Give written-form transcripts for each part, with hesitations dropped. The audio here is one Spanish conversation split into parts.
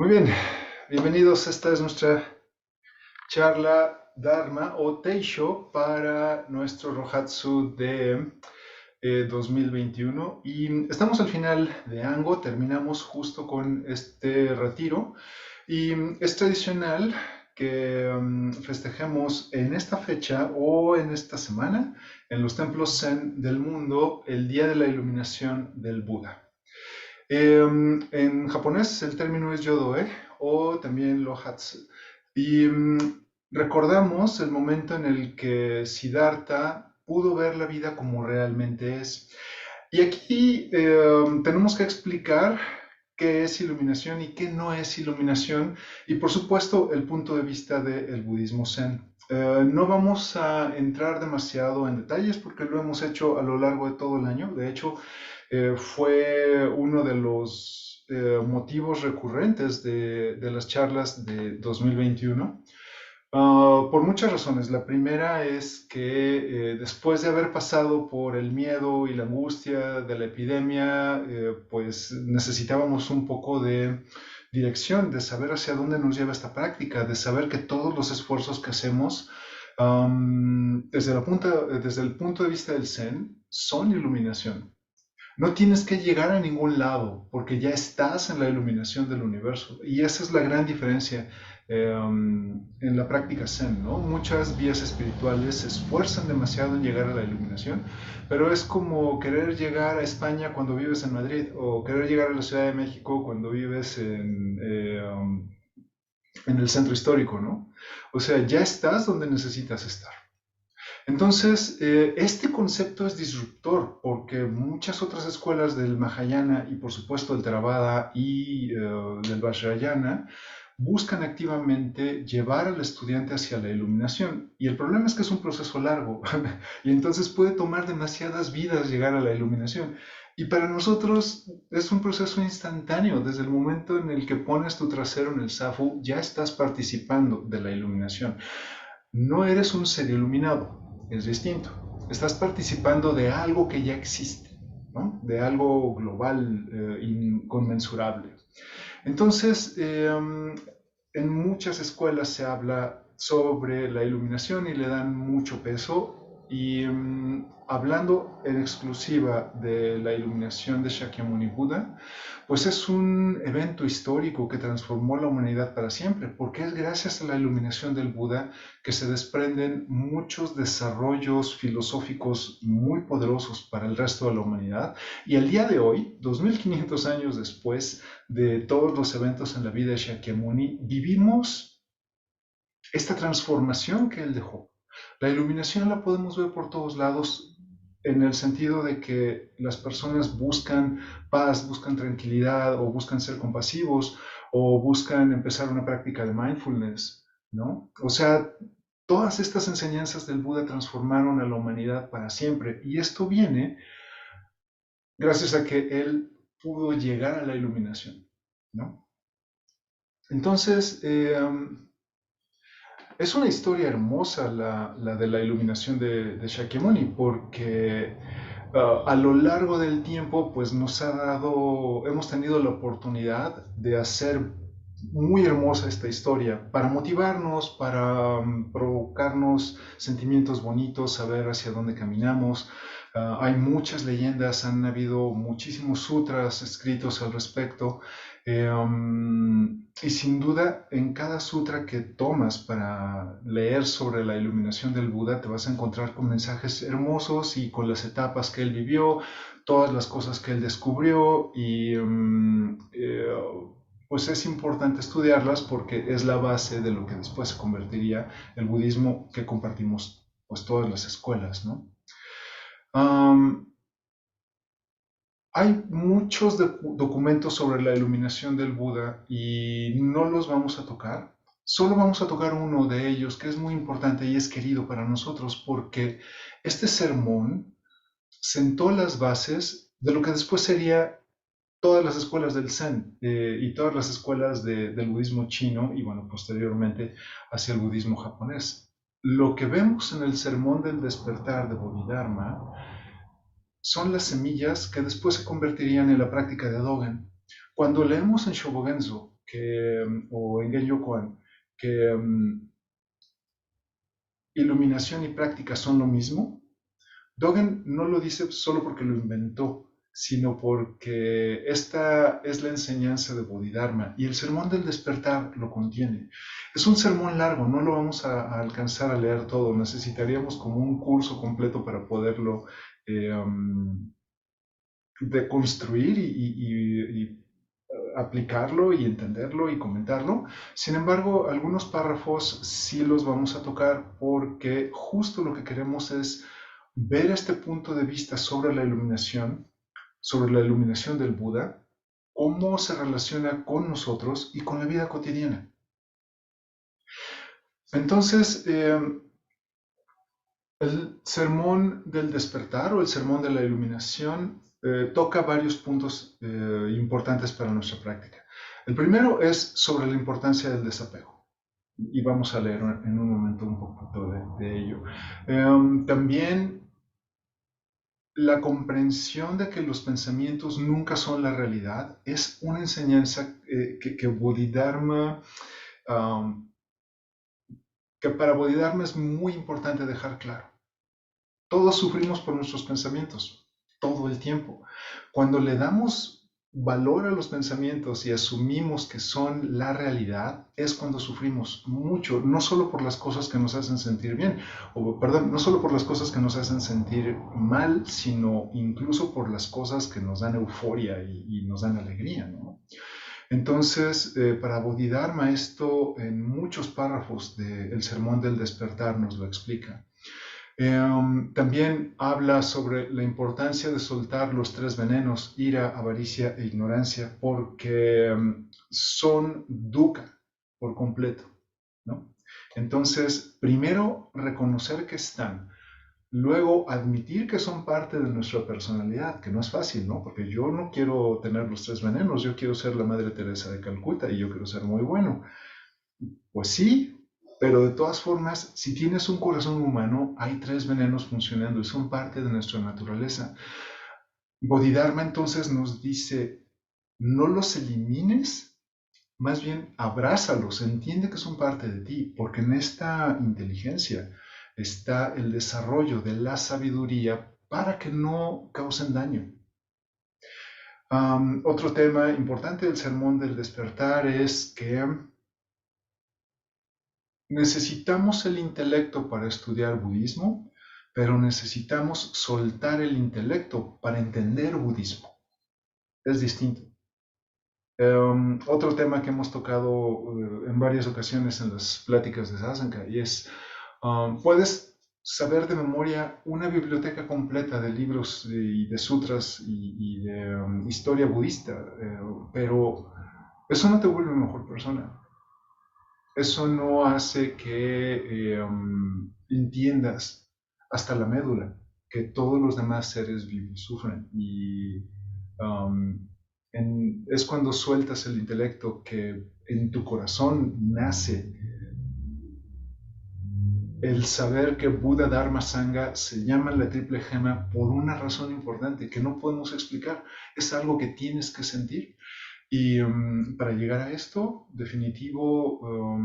Muy bien, bienvenidos. Esta es nuestra charla Dharma o Teisho para nuestro Rohatsu de 2021. Y estamos al final de Ango, terminamos justo con este retiro. Y es tradicional que festejemos en esta fecha o en esta semana en los templos Zen del mundo el día de la iluminación del Buda. En japonés el término es Yodoe o también Lohatsu. Y recordamos el momento en el que Siddhartha pudo ver la vida como realmente es. Y aquí tenemos que explicar qué es iluminación y qué no es iluminación, y por supuesto el punto de vista del budismo zen. No vamos a entrar demasiado en detalles porque lo hemos hecho a lo largo de todo el año. De hecho, fue uno de los motivos recurrentes de las charlas de 2021. Por muchas razones. La primera es que después de haber pasado por el miedo y la angustia de la epidemia, pues necesitábamos un poco de dirección, de saber hacia dónde nos lleva esta práctica, de saber que todos los esfuerzos que hacemos desde el punto de vista del Zen son iluminación. No tienes que llegar a ningún lado porque ya estás en la iluminación del universo. Y esa es la gran diferencia en la práctica Zen, ¿no? Muchas vías espirituales se esfuerzan demasiado en llegar a la iluminación, pero es como querer llegar a España cuando vives en Madrid o querer llegar a la Ciudad de México cuando vives en el centro histórico, ¿no? O sea, ya estás donde necesitas estar. Entonces, este concepto es disruptor porque muchas otras escuelas del Mahayana y por supuesto del Theravada y del Vajrayana buscan activamente llevar al estudiante hacia la iluminación. Y el problema es que es un proceso largo y entonces puede tomar demasiadas vidas llegar a la iluminación. Y para nosotros es un proceso instantáneo. Desde el momento en el que pones tu trasero en el zafu, ya estás participando de la iluminación. No eres un ser iluminado, es distinto. Estás participando de algo que ya existe, ¿no? De algo global, inconmensurable. Entonces, en muchas escuelas se habla sobre la iluminación y le dan mucho peso. Y hablando en exclusiva de la iluminación de Shakyamuni Buda, pues es un evento histórico que transformó la humanidad para siempre, porque es gracias a la iluminación del Buda que se desprenden muchos desarrollos filosóficos muy poderosos para el resto de la humanidad. Y al día de hoy, 2500 años después de todos los eventos en la vida de Shakyamuni, vivimos esta transformación que él dejó. La iluminación la podemos ver por todos lados en el sentido de que las personas buscan paz, buscan tranquilidad o buscan ser compasivos o buscan empezar una práctica de mindfulness, ¿no? O sea, todas estas enseñanzas del Buda transformaron a la humanidad para siempre y esto viene gracias a que él pudo llegar a la iluminación, ¿no? Entonces, es una historia hermosa la de la iluminación de Shakyamuni, porque a lo largo del tiempo, pues nos ha dado, hemos tenido la oportunidad de hacer muy hermosa esta historia, para motivarnos, para provocarnos sentimientos bonitos, saber hacia dónde caminamos. Hay muchas leyendas, han habido muchísimos sutras escritos al respecto. Y sin duda, en cada sutra que tomas para leer sobre la iluminación del Buda, te vas a encontrar con mensajes hermosos y con las etapas que él vivió, todas las cosas que él descubrió y pues es importante estudiarlas porque es la base de lo que después se convertiría el budismo que compartimos pues todas las escuelas, ¿no? Um, Hay muchos documentos sobre la iluminación del Buda y no los vamos a tocar. Solo vamos a tocar uno de ellos que es muy importante y es querido para nosotros porque este sermón sentó las bases de lo que después sería todas las escuelas del Zen y todas las escuelas del budismo chino y bueno, posteriormente hacia el budismo japonés. Lo que vemos en el sermón del despertar de Bodhidharma son las semillas que después se convertirían en la práctica de Dogen. Cuando leemos en Shobogenzo o en Genyo Koan, que iluminación y práctica son lo mismo, Dogen no lo dice solo porque lo inventó, sino porque esta es la enseñanza de Bodhidharma y el sermón del despertar lo contiene. Es un sermón largo, no lo vamos a alcanzar a leer todo, necesitaríamos como un curso completo para poderlo deconstruir y aplicarlo y entenderlo y comentarlo. Sin embargo, algunos párrafos sí los vamos a tocar porque justo lo que queremos es ver este punto de vista sobre la iluminación del Buda, cómo se relaciona con nosotros y con la vida cotidiana. Entonces, el sermón del despertar o el sermón de la iluminación toca varios puntos importantes para nuestra práctica. El primero es sobre la importancia del desapego. Y vamos a leer en un momento un poquito de ello. También la comprensión de que los pensamientos nunca son la realidad es una enseñanza que Bodhidharma, um, que para Bodhidharma es muy importante dejar claro. Todos sufrimos por nuestros pensamientos, todo el tiempo. Cuando le damos valor a los pensamientos y asumimos que son la realidad, es cuando sufrimos mucho, no solo por las cosas que nos hacen sentir bien, o perdón, no solo por las cosas que nos hacen sentir mal, sino incluso por las cosas que nos dan euforia y nos dan alegría, ¿no? Entonces, para Bodhidharma esto en muchos párrafos del Sermón del Despertar nos lo explica. También habla sobre la importancia de soltar los tres venenos, ira, avaricia e ignorancia, porque son dukkha por completo, ¿no? Entonces, primero reconocer que están, luego admitir que son parte de nuestra personalidad, que no es fácil, ¿no? Porque yo no quiero tener los tres venenos, yo quiero ser la Madre Teresa de Calcuta y yo quiero ser muy bueno. Pues sí, pero de todas formas, si tienes un corazón humano, hay tres venenos funcionando y son parte de nuestra naturaleza. Bodhidharma entonces nos dice, no los elimines, más bien abrázalos, entiende que son parte de ti, porque en esta inteligencia está el desarrollo de la sabiduría para que no causen daño. Otro tema importante del sermón del despertar es que necesitamos el intelecto para estudiar budismo, pero necesitamos soltar el intelecto para entender budismo. Es distinto. Otro tema que hemos tocado en varias ocasiones en las pláticas de Sasanka y es, puedes saber de memoria una biblioteca completa de libros y de sutras y de historia budista, pero eso no te vuelve mejor persona. Eso no hace que entiendas hasta la médula que todos los demás seres vivos sufren. Y um, es cuando sueltas el intelecto que en tu corazón nace el saber que Buda, Dharma, Sangha se llaman la triple gema por una razón importante que no podemos explicar. Es algo que tienes que sentir. Y para llegar a esto, definitivo,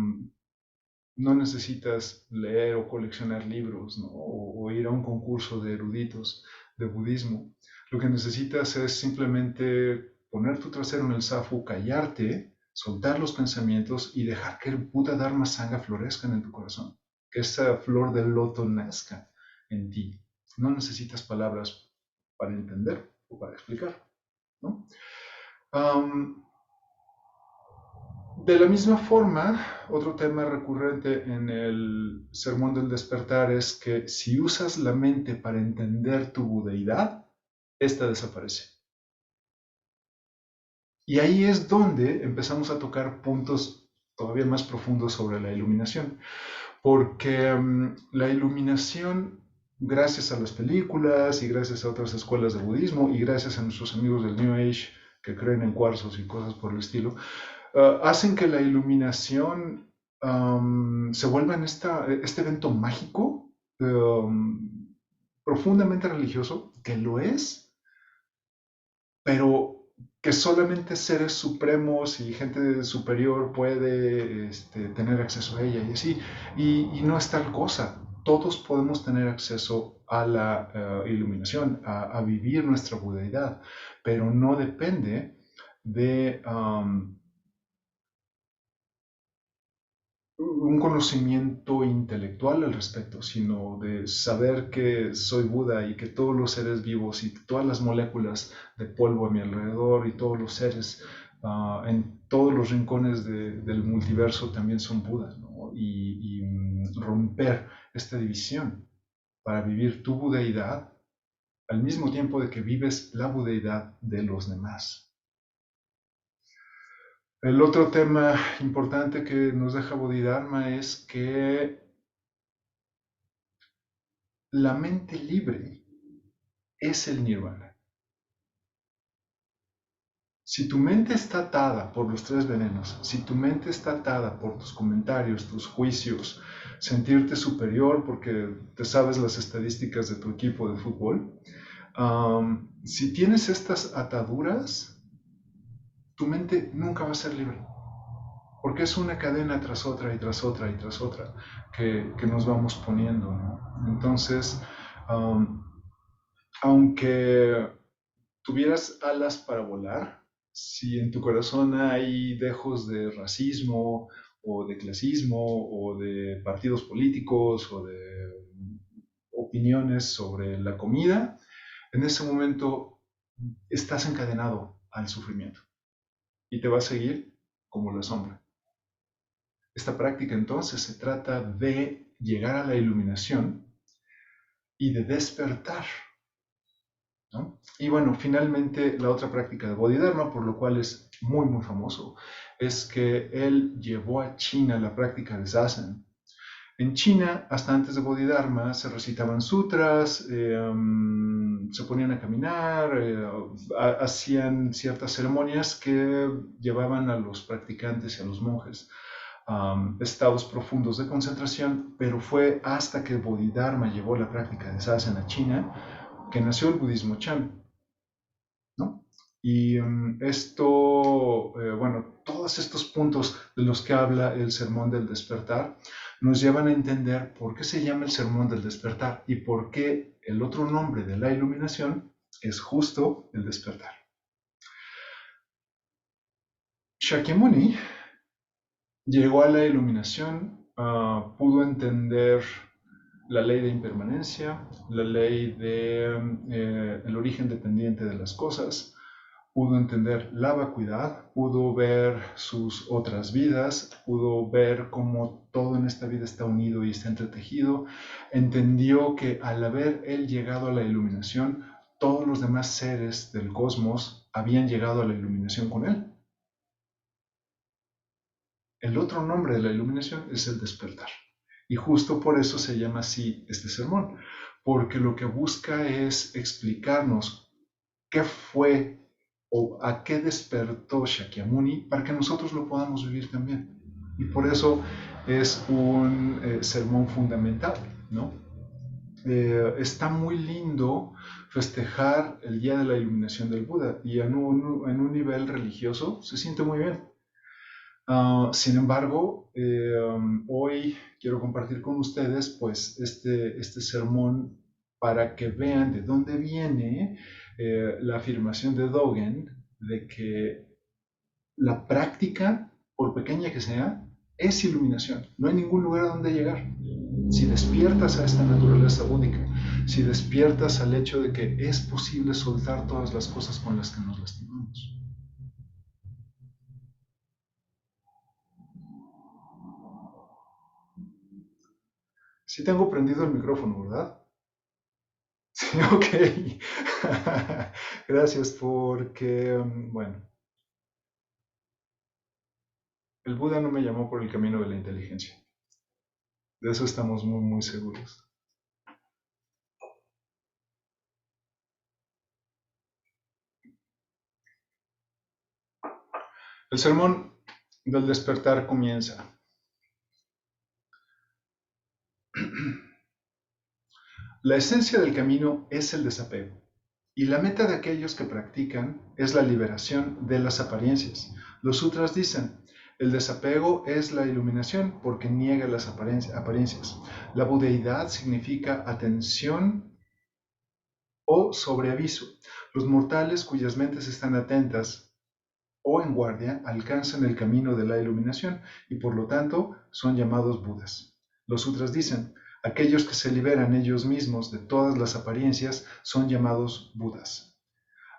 no necesitas leer o coleccionar libros, ¿no? o ir a un concurso de eruditos de budismo. Lo que necesitas es simplemente poner tu trasero en el zafu, callarte, soltar los pensamientos y dejar que el Buda Dharma Sangha florezcan en tu corazón. Que esa flor del loto nazca en ti. No necesitas palabras para entender o para explicar, ¿no? De la misma forma, otro tema recurrente en el Sermón del Despertar es que si usas la mente para entender tu budeidad, esta desaparece. Y ahí es donde empezamos a tocar puntos todavía más profundos sobre la iluminación, porque la iluminación, gracias a las películas y gracias a otras escuelas de budismo y gracias a nuestros amigos del New Age que creen en cuarzos y cosas por el estilo, hacen que la iluminación se vuelva en este evento mágico, profundamente religioso, que lo es, pero que solamente seres supremos y gente superior puede tener acceso a ella y así. Y no es tal cosa. Todos podemos tener acceso a la iluminación, a vivir nuestra budeidad, pero no depende de un conocimiento intelectual al respecto, sino de saber que soy Buda y que todos los seres vivos y todas las moléculas de polvo a mi alrededor y todos los seres en todos los rincones del multiverso también son Buda, ¿no? Romper esta división para vivir tu budeidad al mismo tiempo de que vives la budeidad de los demás. El otro tema importante que nos deja Bodhidharma es que la mente libre es el nirvana. Si tu mente está atada por los tres venenos, si tu mente está atada por tus comentarios, tus juicios, sentirte superior porque te sabes las estadísticas de tu equipo de fútbol, si tienes estas ataduras, tu mente nunca va a ser libre. Porque es una cadena tras otra y tras otra y tras otra que nos vamos poniendo, ¿no? Entonces, um, aunque tuvieras alas para volar, si en tu corazón hay dejos de racismo o de clasismo o de partidos políticos o de opiniones sobre la comida, en ese momento estás encadenado al sufrimiento y te va a seguir como la sombra. Esta práctica entonces se trata de llegar a la iluminación y de despertar, ¿no? Y bueno, finalmente la otra práctica de Bodhidharma, por lo cual es muy, muy famoso, es que él llevó a China la práctica de Zazen. En China, hasta antes de Bodhidharma, se recitaban sutras, se ponían a caminar, hacían ciertas ceremonias que llevaban a los practicantes y a los monjes estados profundos de concentración, pero fue hasta que Bodhidharma llevó la práctica de Zazen a China que nació el budismo Chan, ¿no? Y bueno, todos estos puntos de los que habla el Sermón del Despertar nos llevan a entender por qué se llama el Sermón del Despertar y por qué el otro nombre de la iluminación es justo el despertar. Shakyamuni llegó a la iluminación, pudo entender la ley de impermanencia, la ley de el origen dependiente de las cosas, pudo entender la vacuidad, pudo ver sus otras vidas, pudo ver cómo todo en esta vida está unido y está entretejido, entendió que al haber él llegado a la iluminación, todos los demás seres del cosmos habían llegado a la iluminación con él. El otro nombre de la iluminación es el despertar. Y justo por eso se llama así este sermón, porque lo que busca es explicarnos qué fue o a qué despertó Shakyamuni para que nosotros lo podamos vivir también. Y por eso es un sermón fundamental, ¿no? Está muy lindo festejar el día de la iluminación del Buda y en un nivel religioso se siente muy bien. Sin embargo, hoy quiero compartir con ustedes pues este sermón para que vean de dónde viene la afirmación de Dogen de que la práctica, por pequeña que sea, es iluminación. No hay ningún lugar a donde llegar. Si despiertas a esta naturaleza única, si despiertas al hecho de que es posible soltar todas las cosas con las que nos lastimamos. Sí tengo prendido el micrófono, ¿verdad? Sí, ok. Gracias porque, bueno, el Buda no me llamó por el camino de la inteligencia. De eso estamos muy, muy seguros. El sermón del despertar comienza. La esencia del camino es el desapego. Y la meta de aquellos que practican es la liberación de las apariencias. Los sutras dicen, el desapego es la iluminación porque niega las apariencias. La budeidad significa atención o sobreaviso. Los mortales cuyas mentes están atentas o en guardia alcanzan el camino de la iluminación y por lo tanto son llamados Budas. Los sutras dicen, aquellos que se liberan ellos mismos de todas las apariencias son llamados Budas.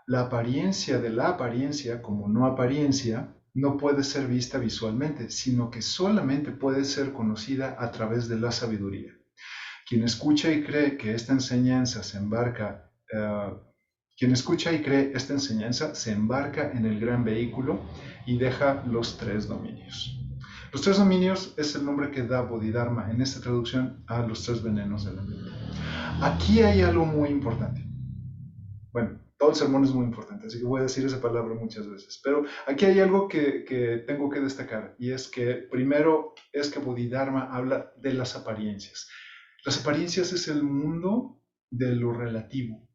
La apariencia de la apariencia como no apariencia no puede ser vista visualmente, sino que solamente puede ser conocida a través de la sabiduría. Quien escucha y cree que esta enseñanza se embarca Quien escucha y cree esta enseñanza se embarca en el gran vehículo y deja los tres dominios. Los tres dominios es el nombre que da Bodhidharma en esta traducción a los tres venenos de la mente. Aquí hay algo muy importante. Bueno, todo el sermón es muy importante, así que voy a decir esa palabra muchas veces. Pero aquí hay algo que tengo que destacar, y es que primero es que Bodhidharma habla de las apariencias. Las apariencias es el mundo de lo relativo.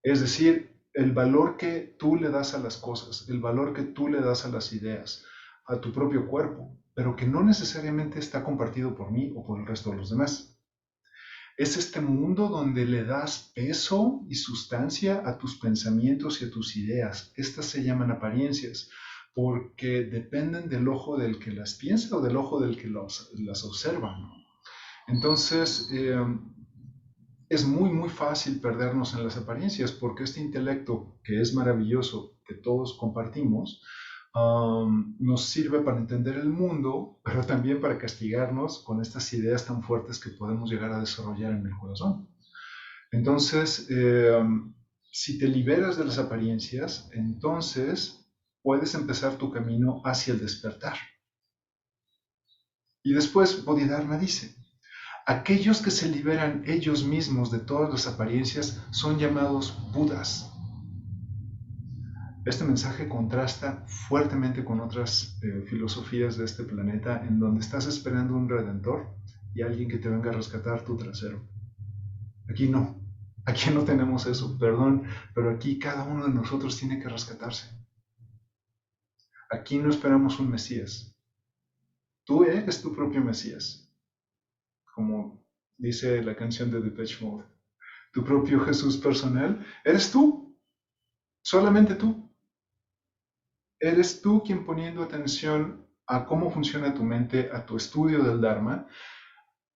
Es decir, el valor que tú le das a las cosas, el valor que tú le das a las ideas, a tu propio cuerpo, pero que no necesariamente está compartido por mí o por el resto de los demás. Es este mundo donde le das peso y sustancia a tus pensamientos y a tus ideas. Estas se llaman apariencias porque dependen del ojo del que las piensa o del ojo del que las observa, ¿no? Entonces, es muy fácil perdernos en las apariencias porque este intelecto, que es maravilloso, que todos compartimos, nos sirve para entender el mundo, pero también para castigarnos con estas ideas tan fuertes que podemos llegar a desarrollar en el corazón. Entonces, si te liberas de las apariencias, entonces puedes empezar tu camino hacia el despertar. Y después Bodhidharma dice, aquellos que se liberan ellos mismos de todas las apariencias son llamados Budas. Este mensaje contrasta fuertemente con otras filosofías de este planeta en donde estás esperando un redentor y alguien que te venga a rescatar tu trasero. Aquí no tenemos eso, perdón, pero aquí cada uno de nosotros tiene que rescatarse. Aquí no esperamos un Mesías. Tú eres tu propio Mesías, como dice la canción de Depeche Mode. Tu propio Jesús personal, eres tú, solamente tú. Eres tú quien poniendo atención a cómo funciona tu mente, a tu estudio del Dharma,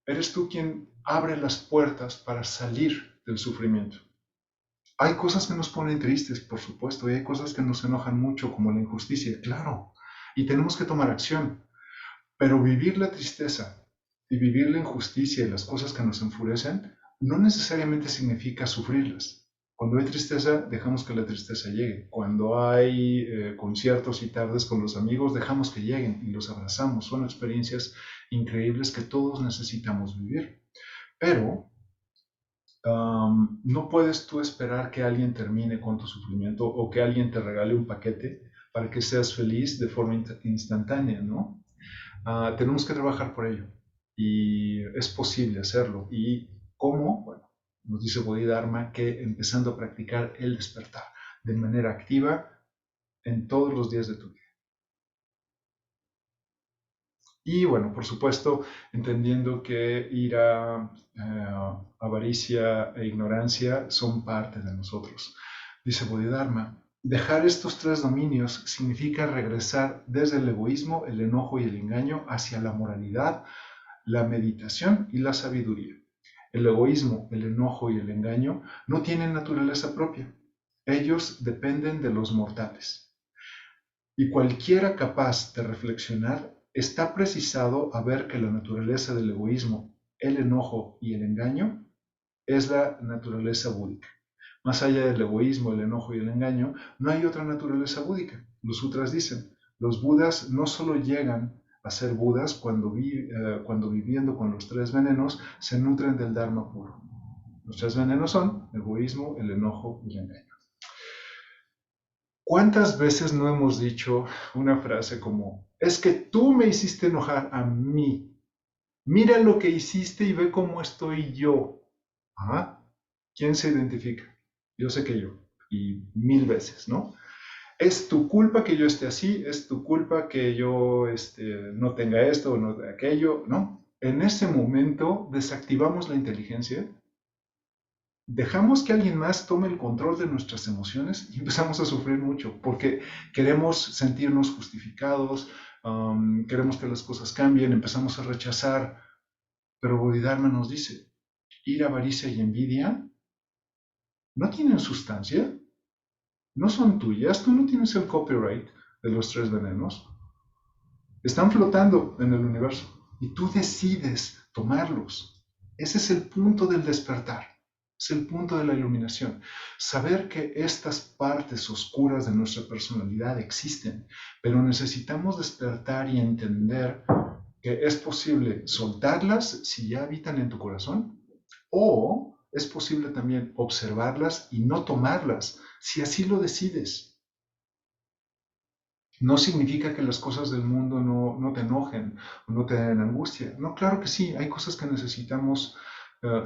eres tú quien abre las puertas para salir del sufrimiento. Hay cosas que nos ponen tristes, por supuesto, y hay cosas que nos enojan mucho, como la injusticia, claro, y tenemos que tomar acción, pero vivir la tristeza y vivir la injusticia y las cosas que nos enfurecen no necesariamente significa sufrirlas. Cuando hay tristeza, dejamos que la tristeza llegue. Cuando hay conciertos y tardes con los amigos, dejamos que lleguen y los abrazamos. Son experiencias increíbles que todos necesitamos vivir. Pero no puedes tú esperar que alguien termine con tu sufrimiento o que alguien te regale un paquete para que seas feliz de forma instantánea, ¿no? Tenemos que trabajar por ello y es posible hacerlo. ¿Y cómo? Bueno, nos dice Bodhidharma que empezando a practicar el despertar de manera activa en todos los días de tu vida. Y bueno, por supuesto, entendiendo que ira, avaricia e ignorancia son parte de nosotros. Dice Bodhidharma, dejar estos tres dominios significa regresar desde el egoísmo, el enojo y el engaño hacia la moralidad, la meditación y la sabiduría. El egoísmo, el enojo y el engaño no tienen naturaleza propia. Ellos dependen de los mortales. Y cualquiera capaz de reflexionar está precisado a ver que la naturaleza del egoísmo, el enojo y el engaño es la naturaleza búdica. Más allá del egoísmo, el enojo y el engaño, no hay otra naturaleza búdica. Los sutras dicen, los budas no solo llegan a ser budas cuando viviendo con los tres venenos se nutren del dharma puro. Los tres venenos son el egoísmo, el enojo y el engaño. ¿Cuántas veces no hemos dicho una frase como, es que tú me hiciste enojar a mí? Mira lo que hiciste y ve cómo estoy yo. ¿Ah? ¿Quién se identifica? yo sé que yo, y mil veces, ¿no? Es tu culpa que yo esté así, es tu culpa que yo no tenga esto o no tenga aquello, ¿no? En ese momento desactivamos la inteligencia, dejamos que alguien más tome el control de nuestras emociones y empezamos a sufrir mucho porque queremos sentirnos justificados, queremos que las cosas cambien, empezamos a rechazar, pero Bodhidharma nos dice, ira, avaricia y envidia no tienen sustancia, no son tuyas, tú no tienes el copyright de los tres venenos, están flotando en el universo y tú decides tomarlos. Ese es el punto del despertar, es el punto de la iluminación. Saber que estas partes oscuras de nuestra personalidad existen, pero necesitamos despertar y entender que es posible soltarlas si ya habitan en tu corazón, o es posible también observarlas y no tomarlas si así lo decides. No significa que las cosas del mundo no te enojen o no te den angustia. No, claro que sí, hay cosas que necesitamos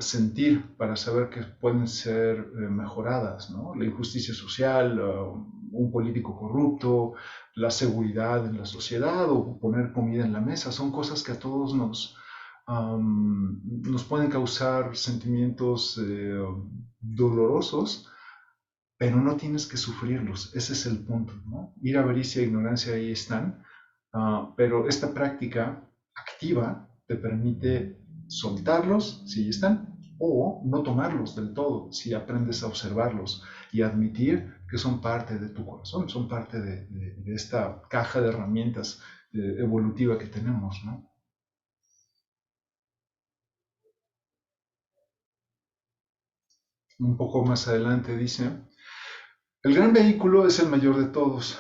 sentir para saber que pueden ser mejoradas, ¿no? La injusticia social, un político corrupto, la seguridad en la sociedad o poner comida en la mesa, son cosas que a todos nos pueden causar sentimientos dolorosos, pero no tienes que sufrirlos, ese es el punto, ¿no? Ira, avaricia e ignorancia ahí están, pero esta práctica activa te permite soltarlos si están o no tomarlos del todo si aprendes a observarlos y admitir que son parte de tu corazón, son parte de esta caja de herramientas evolutiva que tenemos, ¿no? Un poco más adelante dice, el gran vehículo es el mayor de todos.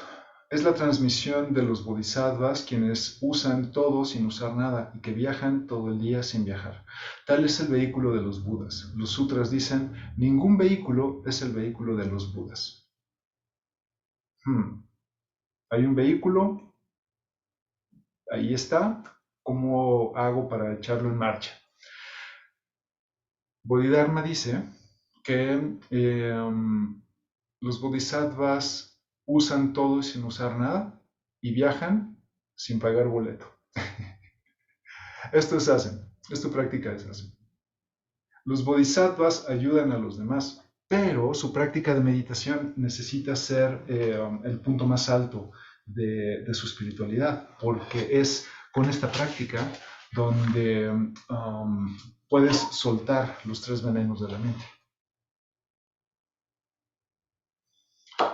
Es la transmisión de los bodhisattvas, quienes usan todo sin usar nada y que viajan todo el día sin viajar. Tal es el vehículo de los Budas. Los sutras dicen, ningún vehículo es el vehículo de los Budas. Hay un vehículo, ahí está. ¿Cómo hago para echarlo en marcha? Bodhidharma dice que los bodhisattvas usan todo sin usar nada y viajan sin pagar boleto. Esto es Asen, esto práctica es Asen. Los bodhisattvas ayudan a los demás, pero su práctica de meditación necesita ser el punto más alto de su espiritualidad, porque es con esta práctica donde puedes soltar los tres venenos de la mente.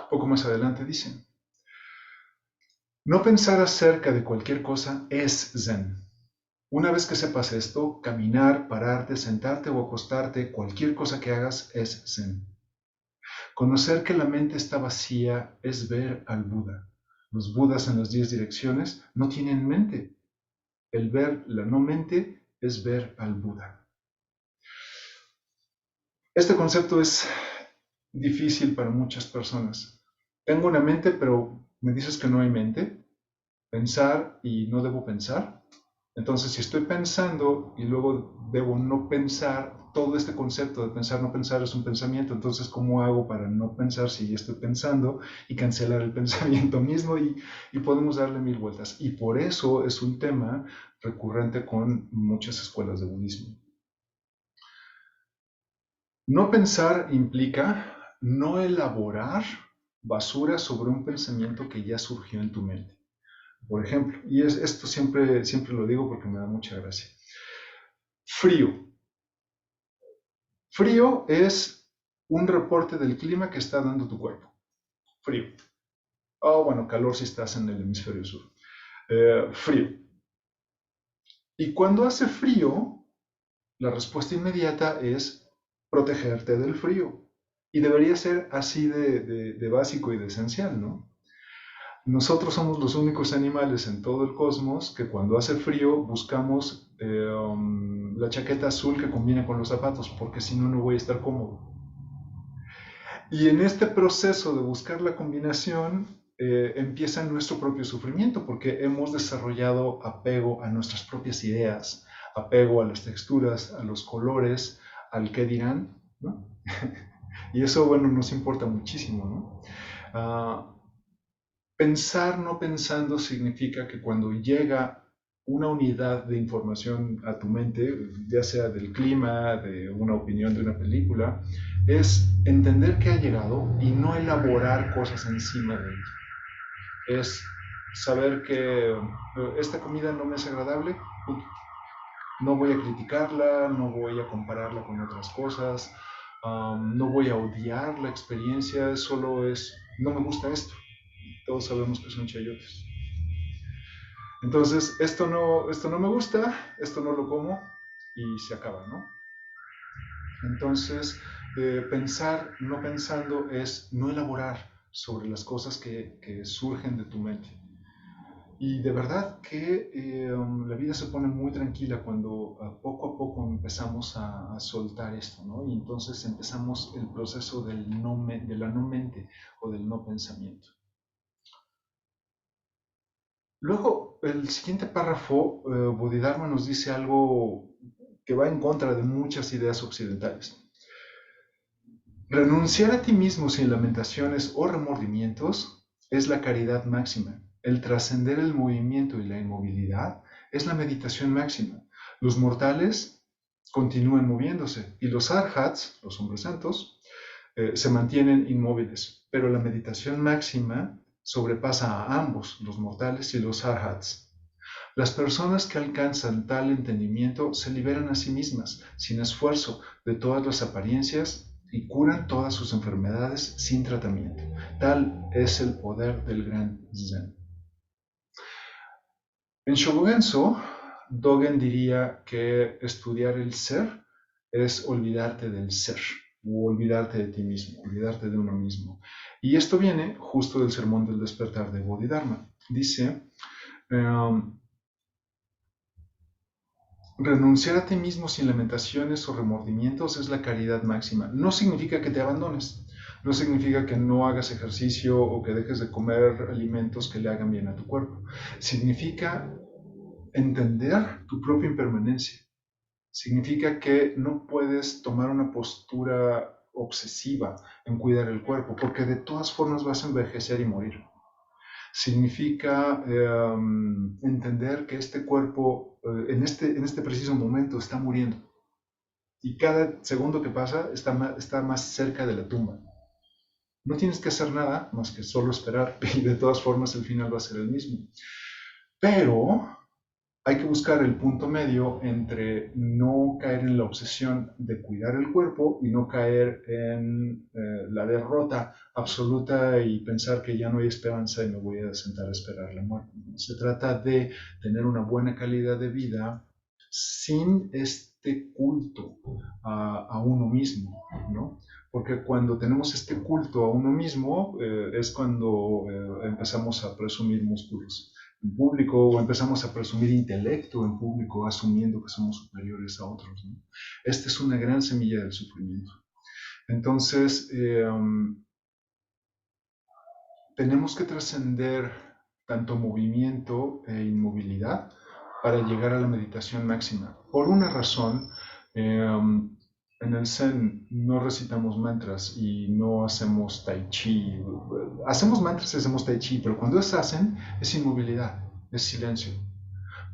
Poco más adelante dice, no pensar acerca de cualquier cosa es Zen. Una vez que sepas esto, caminar, pararte, sentarte o acostarte, cualquier cosa que hagas es Zen. Conocer que la mente está vacía es ver al Buda. Los Budas en las 10 direcciones no tienen mente. El ver la no mente es ver al Buda. Este concepto es difícil para muchas personas. Tengo una mente, pero me dices que no hay mente. Pensar y no debo pensar. Entonces, si estoy pensando y luego debo no pensar, todo este concepto de pensar, no pensar es un pensamiento, entonces, ¿cómo hago para no pensar si estoy pensando y cancelar el pensamiento mismo? Y podemos darle mil vueltas. Y por eso es un tema recurrente con muchas escuelas de budismo. No pensar implica no elaborar basura sobre un pensamiento que ya surgió en tu mente. Por ejemplo, y esto siempre lo digo porque me da mucha gracia. Frío. Frío es un reporte del clima que está dando tu cuerpo. Frío. Oh, bueno, calor si estás en el hemisferio sur. Frío. Y cuando hace frío, la respuesta inmediata es protegerte del frío. Y debería ser así de básico y de esencial, ¿no? Nosotros somos los únicos animales en todo el cosmos que cuando hace frío buscamos la chaqueta azul que combina con los zapatos, porque si no, no voy a estar cómodo. Y en este proceso de buscar la combinación empieza nuestro propio sufrimiento, porque hemos desarrollado apego a nuestras propias ideas, apego a las texturas, a los colores, al qué dirán, ¿no? Y eso, bueno, nos importa muchísimo, ¿no? Ah, Pensar no pensando significa que cuando llega una unidad de información a tu mente, ya sea del clima, de una opinión de una película, es entender que ha llegado y no elaborar cosas encima de ella. Es saber que esta comida no me es agradable, punto. No voy a criticarla, no voy a compararla con otras cosas, no voy a odiar la experiencia, solo es, no me gusta esto. Todos sabemos que son chayotes. Entonces, esto no me gusta, esto no lo como y se acaba, ¿no? Entonces, pensar no pensando es no elaborar sobre las cosas que surgen de tu mente. Y de verdad que la vida se pone muy tranquila cuando poco a poco empezamos a soltar esto, ¿no? Y entonces empezamos el proceso de la no mente o del no pensamiento. Luego, el siguiente párrafo, Bodhidharma nos dice algo que va en contra de muchas ideas occidentales. Renunciar a ti mismo sin lamentaciones o remordimientos es la caridad máxima. El trascender el movimiento y la inmovilidad es la meditación máxima. Los mortales continúan moviéndose y los arhats, los hombres santos, se mantienen inmóviles, pero la meditación máxima sobrepasa a ambos, los mortales y los arhats. Las personas que alcanzan tal entendimiento se liberan a sí mismas, sin esfuerzo, de todas las apariencias y curan todas sus enfermedades sin tratamiento. Tal es el poder del gran Zen. En Shobogenso, Dogen diría que estudiar el ser es olvidarte del ser, o olvidarte de ti mismo, olvidarte de uno mismo. Y esto viene justo del sermón del despertar de Bodhidharma. Dice, um, renunciar a ti mismo sin lamentaciones o remordimientos es la caridad máxima. No significa que te abandones, no significa que no hagas ejercicio o que dejes de comer alimentos que le hagan bien a tu cuerpo. Significa entender tu propia impermanencia. Significa que no puedes tomar una postura obsesiva en cuidar el cuerpo, porque de todas formas vas a envejecer y morir. Significa entender que este cuerpo en este preciso momento está muriendo y cada segundo que pasa está más cerca de la tumba. No tienes que hacer nada más que solo esperar y de todas formas el final va a ser el mismo. Pero hay que buscar el punto medio entre no caer en la obsesión de cuidar el cuerpo y no caer en la derrota absoluta y pensar que ya no hay esperanza y me voy a sentar a esperar la muerte. Se trata de tener una buena calidad de vida sin este culto a uno mismo, ¿no? Porque cuando tenemos este culto a uno mismo es cuando empezamos a presumir músculos en público o empezamos a presumir intelecto en público asumiendo que somos superiores a otros, ¿no? Esta es una gran semilla del sufrimiento. Entonces, tenemos que trascender tanto movimiento e inmovilidad para llegar a la meditación máxima. Por una razón, en el Zen no recitamos mantras y no hacemos tai chi. Hacemos mantras y hacemos tai chi, pero cuando es hacen es inmovilidad, es silencio.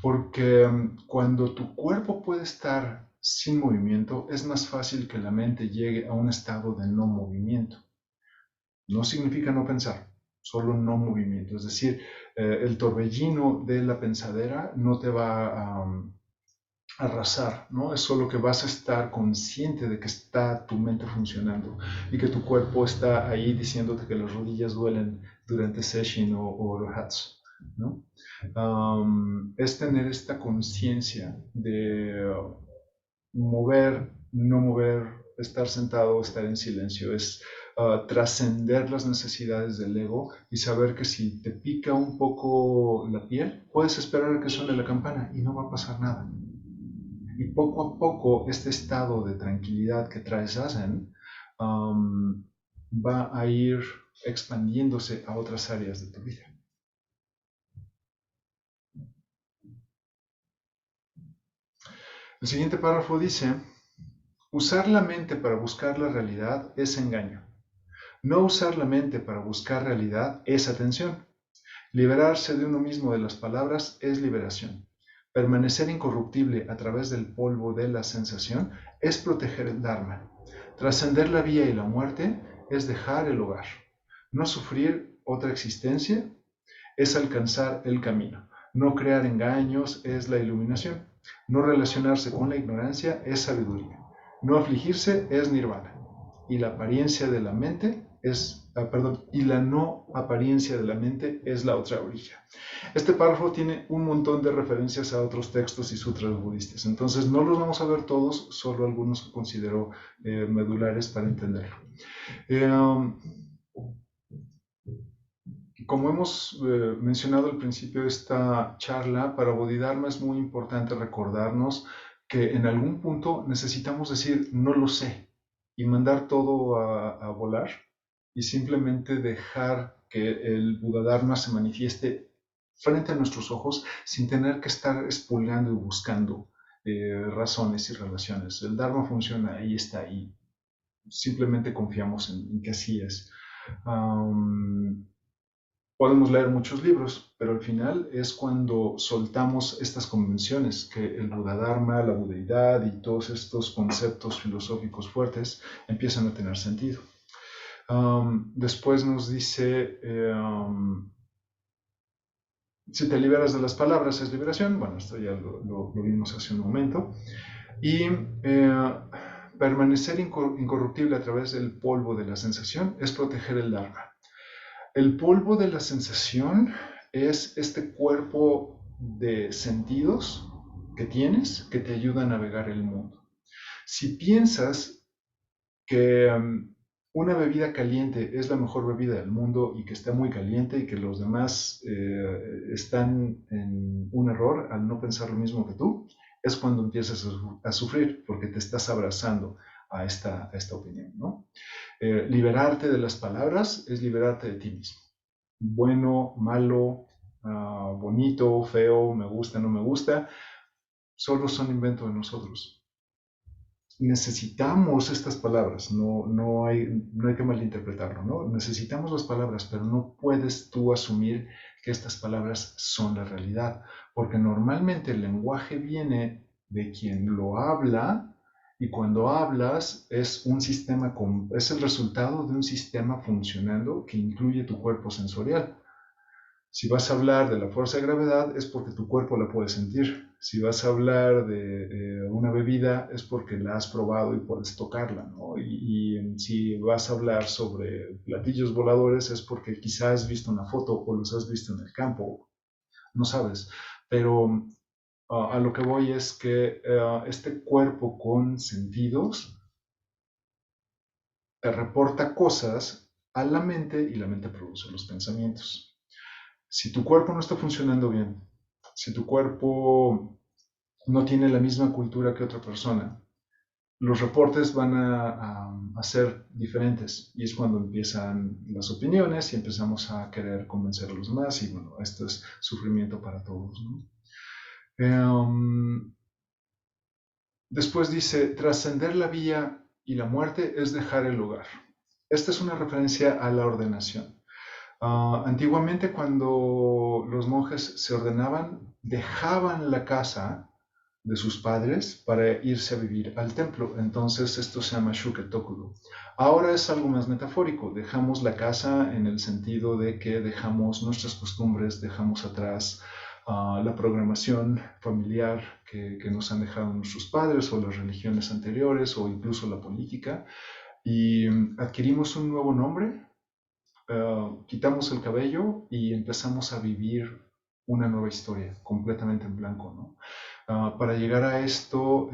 Porque cuando tu cuerpo puede estar sin movimiento, es más fácil que la mente llegue a un estado de no movimiento. No significa no pensar, solo no movimiento. Es decir, el torbellino de la pensadera no te va a arrasar, ¿no? Es solo que vas a estar consciente de que está tu mente funcionando y que tu cuerpo está ahí diciéndote que las rodillas duelen durante session o hats, ¿no? Es tener esta conciencia de mover, no mover, estar sentado, estar en silencio, es trascender las necesidades del ego y saber que si te pica un poco la piel, puedes esperar a que suene la campana y no va a pasar nada. Y poco a poco este estado de tranquilidad que trae Zazen va a ir expandiéndose a otras áreas de tu vida. El siguiente párrafo dice, Usar la mente para buscar la realidad es engaño. No usar la mente para buscar realidad es atención. Liberarse de uno mismo de las palabras es liberación. Permanecer incorruptible a través del polvo de la sensación es proteger el Dharma. Trascender la vida y la muerte es dejar el hogar. No sufrir otra existencia es alcanzar el camino. No crear engaños es la iluminación. No relacionarse con la ignorancia es sabiduría. No afligirse es nirvana. Y la apariencia de la mente es, y la no apariencia de la mente es la otra orilla. Este párrafo tiene un montón de referencias a otros textos y sutras budistas. Entonces no los vamos a ver todos, solo algunos que considero medulares para entenderlo. Como hemos mencionado al principio de esta charla, para Bodhidharma es muy importante recordarnos que en algún punto necesitamos decir no lo sé y mandar todo a volar y simplemente dejar que el Buddha se manifieste frente a nuestros ojos sin tener que estar espoleando y buscando razones y relaciones. El Dharma funciona, ahí está, ahí. Simplemente confiamos en que así es. Podemos leer muchos libros, pero al final es cuando soltamos estas convenciones que el Buddha-dharma, la budeidad y todos estos conceptos filosóficos fuertes empiezan a tener sentido. Después nos dice, si te liberas de las palabras es liberación. Bueno, esto ya lo vimos hace un momento. Y permanecer incorruptible a través del polvo de la sensación es proteger el Dharma. El polvo de la sensación es este cuerpo de sentidos que tienes que te ayuda a navegar el mundo. Si piensas que una bebida caliente es la mejor bebida del mundo y que está muy caliente y que los demás están en un error al no pensar lo mismo que tú, es cuando empiezas a sufrir porque te estás abrazando a esta opinión, ¿no? Liberarte de las palabras es liberarte de ti mismo. Bueno, malo, bonito, feo, me gusta, no me gusta, solo son invento de nosotros. Necesitamos estas palabras, no hay que malinterpretarlo, ¿no? Necesitamos las palabras, pero no puedes tú asumir que estas palabras son la realidad, porque normalmente el lenguaje viene de quien lo habla. Y cuando hablas es es el resultado de un sistema funcionando que incluye tu cuerpo sensorial. Si vas a hablar de la fuerza de gravedad es porque tu cuerpo la puede sentir. Si vas a hablar de una bebida es porque la has probado y puedes tocarla, ¿no? Y si vas a hablar sobre platillos voladores es porque quizás has visto una foto o los has visto en el campo, no sabes. Pero a lo que voy es que este cuerpo con sentidos te reporta cosas a la mente y la mente produce los pensamientos. Si tu cuerpo no está funcionando bien, si tu cuerpo no tiene la misma cultura que otra persona, los reportes van a ser diferentes y es cuando empiezan las opiniones y empezamos a querer convencer a los demás y bueno, esto es sufrimiento para todos, ¿no? Después dice, trascender la vida y la muerte es dejar el lugar. Esta es una referencia a la ordenación. Antiguamente cuando los monjes se ordenaban, dejaban la casa de sus padres para irse a vivir al templo. Entonces esto se llama Shuketokudo. Ahora es algo más metafórico. Dejamos la casa en el sentido de que dejamos nuestras costumbres, dejamos atrás la programación familiar que nos han dejado nuestros padres o las religiones anteriores o incluso la política y adquirimos un nuevo nombre. Quitamos el cabello y empezamos a vivir una nueva historia, completamente en blanco, ¿no? Para llegar a esto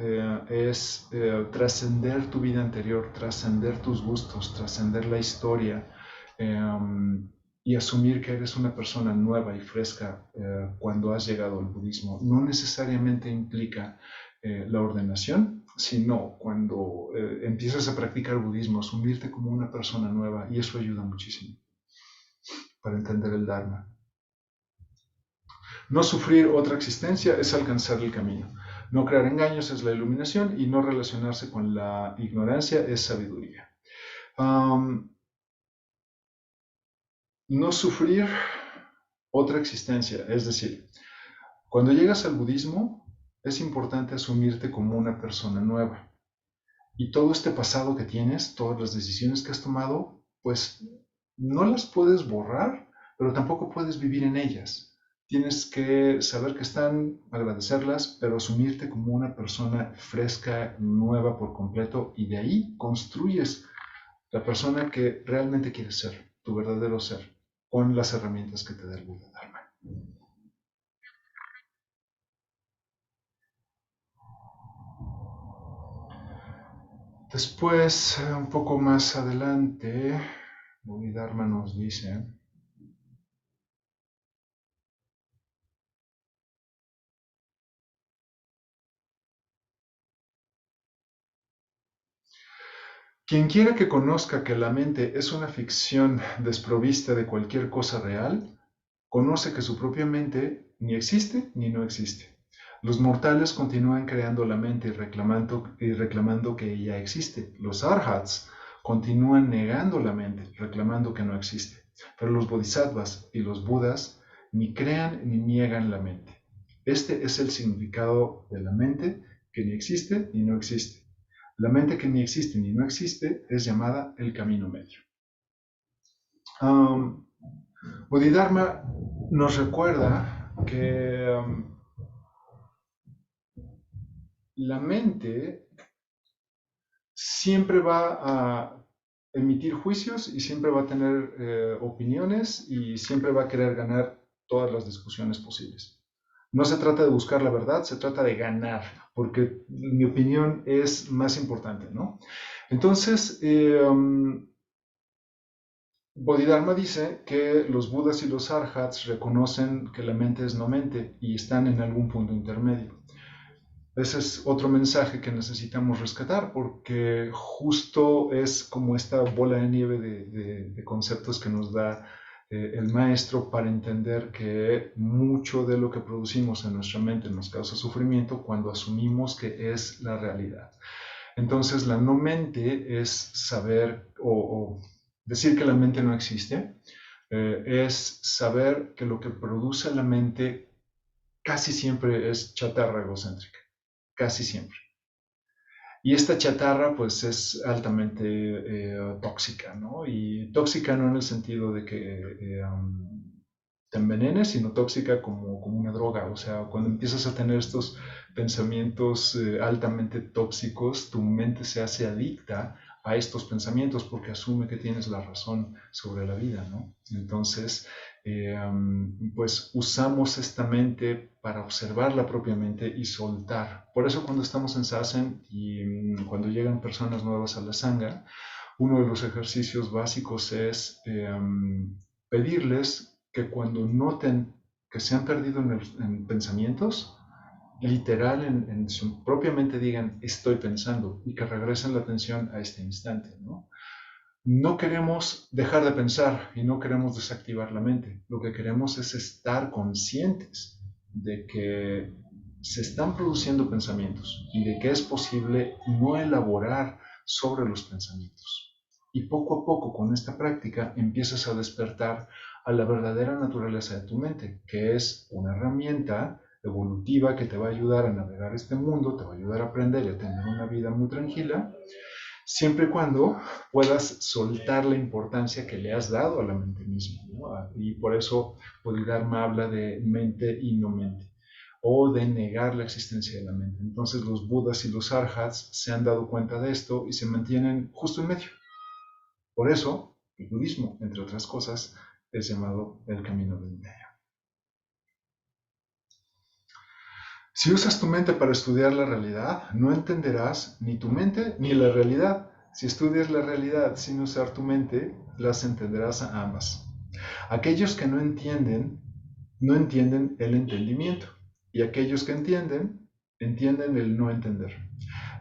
es trascender tu vida anterior, trascender tus gustos, trascender la historia y asumir que eres una persona nueva y fresca cuando has llegado al budismo. No necesariamente implica la ordenación, sino cuando empiezas a practicar budismo, asumirte como una persona nueva y eso ayuda muchísimo para entender el Dharma. No sufrir otra existencia es alcanzar el camino. No crear engaños es la iluminación y no relacionarse con la ignorancia es sabiduría. No sufrir otra existencia, es decir, cuando llegas al budismo es importante asumirte como una persona nueva y todo este pasado que tienes, todas las decisiones que has tomado, pues no las puedes borrar, pero tampoco puedes vivir en ellas. Tienes que saber que están, agradecerlas, pero asumirte como una persona fresca, nueva por completo, y de ahí construyes la persona que realmente quieres ser, tu verdadero ser, con las herramientas que te da el Buda Dharma. Después, un poco más adelante, Bodhidharma nos dice: quien quiera que conozca que la mente es una ficción desprovista de cualquier cosa real, conoce que su propia mente ni existe ni no existe. Los mortales continúan creando la mente y reclamando que ella existe. Los arhats continúan negando la mente, reclamando que no existe. Pero los bodhisattvas y los budas ni crean ni niegan la mente. Este es el significado de la mente, que ni existe ni no existe. La mente que ni existe ni no existe es llamada el camino medio. Um, Bodhidharma nos recuerda que la mente siempre va a emitir juicios y siempre va a tener opiniones y siempre va a querer ganar todas las discusiones posibles. No se trata de buscar la verdad, se trata de ganar, porque mi opinión es más importante, ¿no? Entonces, Bodhidharma dice que los budas y los arhats reconocen que la mente es no mente y están en algún punto intermedio. Ese es otro mensaje que necesitamos rescatar porque justo es como esta bola de nieve de conceptos que nos da el maestro para entender que mucho de lo que producimos en nuestra mente nos causa sufrimiento cuando asumimos que es la realidad. Entonces la no mente es saber o decir que la mente no existe, es saber que lo que produce la mente casi siempre es chatarra egocéntrica, casi siempre. Y esta chatarra pues es altamente tóxica, ¿no? Y tóxica no en el sentido de que te envenenes, sino tóxica como una droga. O sea, cuando empiezas a tener estos pensamientos altamente tóxicos, tu mente se hace adicta a estos pensamientos porque asume que tienes la razón sobre la vida, ¿no? Entonces, pues usamos esta mente para observarla propiamente y soltar. Por eso cuando estamos en sasen y cuando llegan personas nuevas a la sangha, uno de los ejercicios básicos es pedirles que cuando noten que se han perdido en pensamientos, literal en su propia mente digan estoy pensando y que regresen la atención a este instante, ¿no? No queremos dejar de pensar y no queremos desactivar la mente. Lo que queremos es estar conscientes de que se están produciendo pensamientos y de que es posible no elaborar sobre los pensamientos. Y poco a poco con esta práctica empiezas a despertar a la verdadera naturaleza de tu mente, que es una herramienta evolutiva que te va a ayudar a navegar este mundo, te va a ayudar a aprender y a tener una vida muy tranquila, siempre y cuando puedas soltar la importancia que le has dado a la mente misma, ¿no? Y por eso Bodhidharma habla de mente y no mente, o de negar la existencia de la mente. Entonces los budas y los arhats se han dado cuenta de esto y se mantienen justo en medio. Por eso el budismo, entre otras cosas, es llamado el camino del medio. Si usas tu mente para estudiar la realidad, no entenderás ni tu mente ni la realidad. Si estudias la realidad sin usar tu mente, las entenderás a ambas. Aquellos que no entienden el entendimiento. Y aquellos que entienden el no entender.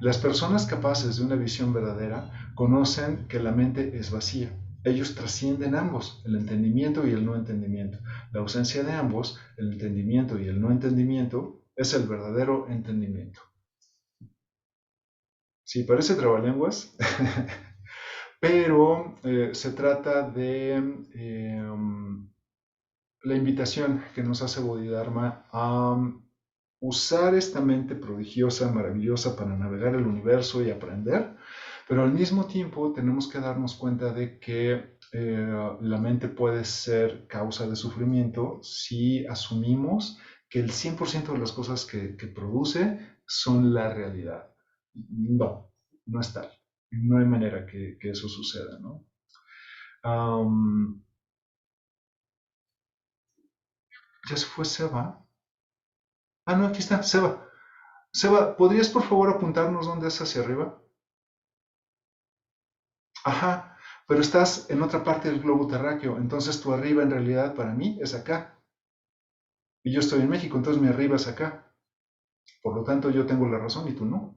Las personas capaces de una visión verdadera conocen que la mente es vacía. Ellos trascienden ambos, el entendimiento y el no entendimiento. La ausencia de ambos, el entendimiento y el no entendimiento, es el verdadero entendimiento. Sí, parece trabalenguas, pero se trata de la invitación que nos hace Bodhidharma a usar esta mente prodigiosa, maravillosa para navegar el universo y aprender, pero al mismo tiempo tenemos que darnos cuenta de que la mente puede ser causa de sufrimiento si asumimos que el 100% de las cosas que produce son la realidad. No, no es tal. No hay manera que eso suceda, ¿no? Um, ¿Ya se fue Seba? Ah, no, aquí está, Seba. Seba, ¿podrías por favor apuntarnos dónde es hacia arriba? Ajá, pero estás en otra parte del globo terráqueo, entonces tu arriba en realidad para mí es acá. Y yo estoy en México, entonces mi arriba es acá. Por lo tanto, yo tengo la razón y tú no.